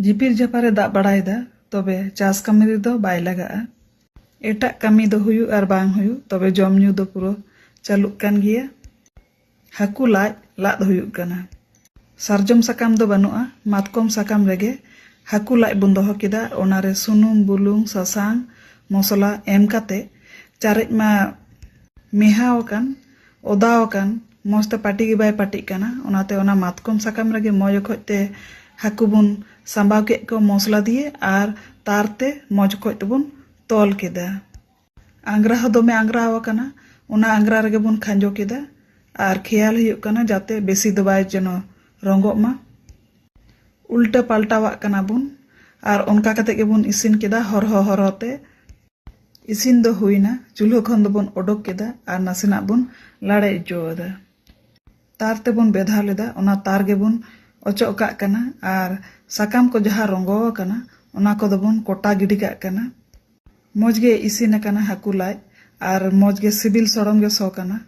ᱡᱤᱯᱤᱨ ᱡᱟᱯᱟᱨᱮ ᱫᱟᱜ ᱵᱟᱲᱟᱭᱮᱫᱟ ᱛᱚᱵᱮ ᱪᱟᱥ ᱠᱟᱹᱢᱤ ᱨᱮᱫᱚ ᱵᱟᱭ ᱞᱟᱜᱟᱜᱼᱟ। ᱮᱴᱟᱜ ᱠᱟᱹᱢᱤ ᱫᱚ ᱦᱩᱭᱩᱜ ᱟᱨ ᱵᱟᱝ ᱦᱩᱭᱩᱜ ᱛᱚᱵᱮ ᱡᱚᱢ ᱧᱩ ᱫᱚ ᱯᱩᱨᱟᱹ ᱪᱟᱹᱞᱩᱜ ᱠᱟᱱ ᱜᱮᱭᱟ। ᱦᱟᱹᱠᱩ ᱞᱟᱫ ᱦᱩᱭᱩᱜ ᱠᱟᱱᱟ। ᱥᱟᱨᱡᱚᱢ ᱥᱟᱠᱟᱢ ᱫᱚ ᱵᱟᱹᱱᱩᱜᱼᱟ, ᱢᱟᱛᱠᱚᱢ ᱥᱟᱠᱟᱢ ᱨᱮᱜᱮ ᱦᱟᱹᱠᱩ ᱞᱟᱫ ᱵᱚᱱ ᱫᱚᱦᱚ ᱠᱮᱫᱟ। ᱚᱱᱟᱨᱮ ᱥᱩᱱᱩᱢ, ᱵᱩᱞᱩᱝ, ᱥᱟᱥᱟᱝ, ᱢᱚᱥᱞᱟ ᱮᱢ ᱠᱟᱛᱮ ᱪᱟᱨᱮᱡ ᱢᱟ ᱢᱮᱦᱟᱣ ᱟᱠᱟᱱ, ᱚᱫᱟᱣ ᱟᱠᱟন, ᱢᱚᱡᱽᱛᱮ ᱯᱟᱹᱴᱤ ᱜᱮ ᱵᱟᱭ ᱯᱟᱹᱴᱤᱜ ᱠᱟᱱᱟ। ᱚᱱᱟᱛᱮ ᱚᱱᱟ ᱢᱟᱛᱠᱚᱢ ᱥᱟᱠᱟᱢ ᱨᱮᱜᱮ ᱢᱚᱡᱽ ᱚᱠᱚᱡ ᱛᱮ ᱦᱟᱹᱠᱩ ᱵᱚᱱ ᱥᱟᱸᱵᱟᱣ ᱠᱮᱫ ᱠᱚ ᱢᱚᱥᱞᱟ ᱫᱤᱭᱮ ᱟᱨ ᱛᱟᱨᱛᱮ ᱢᱚᱡᱽ ᱚᱠᱚᱡ ᱛᱮᱵᱚᱱ ᱛᱚᱞ ᱠᱮᱫᱟ। ᱟᱝᱜᱽᱨᱟ ᱦᱚᱸ ᱫᱚᱢᱮ ᱟᱝᱜᱽᱨᱟᱣ ᱟᱠᱟᱱᱟ, ᱚᱱᱟ ᱟᱝᱜᱽᱨᱟ ᱨᱮᱜᱮ ᱵᱚᱱ ᱠᱷᱟᱸᱡᱚ ᱠᱮᱫᱟ ᱟᱨ ᱠᱷᱮᱭᱟᱞ ᱦᱩᱭᱩᱜ ᱠᱟᱱᱟ ᱡᱟᱛᱮ ᱵᱮᱥᱤ ᱫᱚ ᱵᱟᱭ যেন রঙᱚᱜ ᱢᱟ। উল্টা পাল্টাওয়াᱜ ᱠᱟᱱᱟ ᱵᱚᱱ ᱟᱨ ᱚᱱᱠᱟ ᱠᱟᱛᱮ ᱜᱮᱵᱚᱱ ᱤᱥᱤᱱ ᱠᱮᱫᱟ ᱦᱚᱨᱦᱚ ᱛᱮ। इसिन दो हुईना, चूल्हा खन दो बन ओडोक केदा और नासेनाग बन लाड़े इचोदा। तार ते बन बेधा लेदा, ओना तार गे बन ओचोक काग कना और साकाम को जहाँ रंगो कना ओना को दो बन कोटा गिडी काग कना। मौज गे इसिन कना हाकू लाज और मौज गे सिबिल सड़म गे सो कना।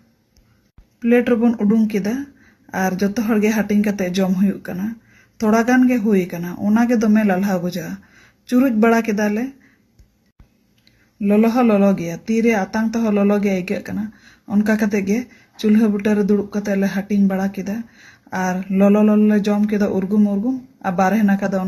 प्लेट रे बन उडुंग केदा और जतो हर गे हाटिंग कते जम हुयुग कना। थोड़ा गान गे हुई कना, ओना गे दोमे लल्हा बुझा। चुरुज बड़ा केदाले ललो गया, तीरे आतांग तो ललो गया आइके कना। उनका कते गे चूल्हा बुटा रे दुड़ुब कते ले हाटिंग बड़ा केदा और ललो ले जम केदा उर्गुम और बारहे नाका दा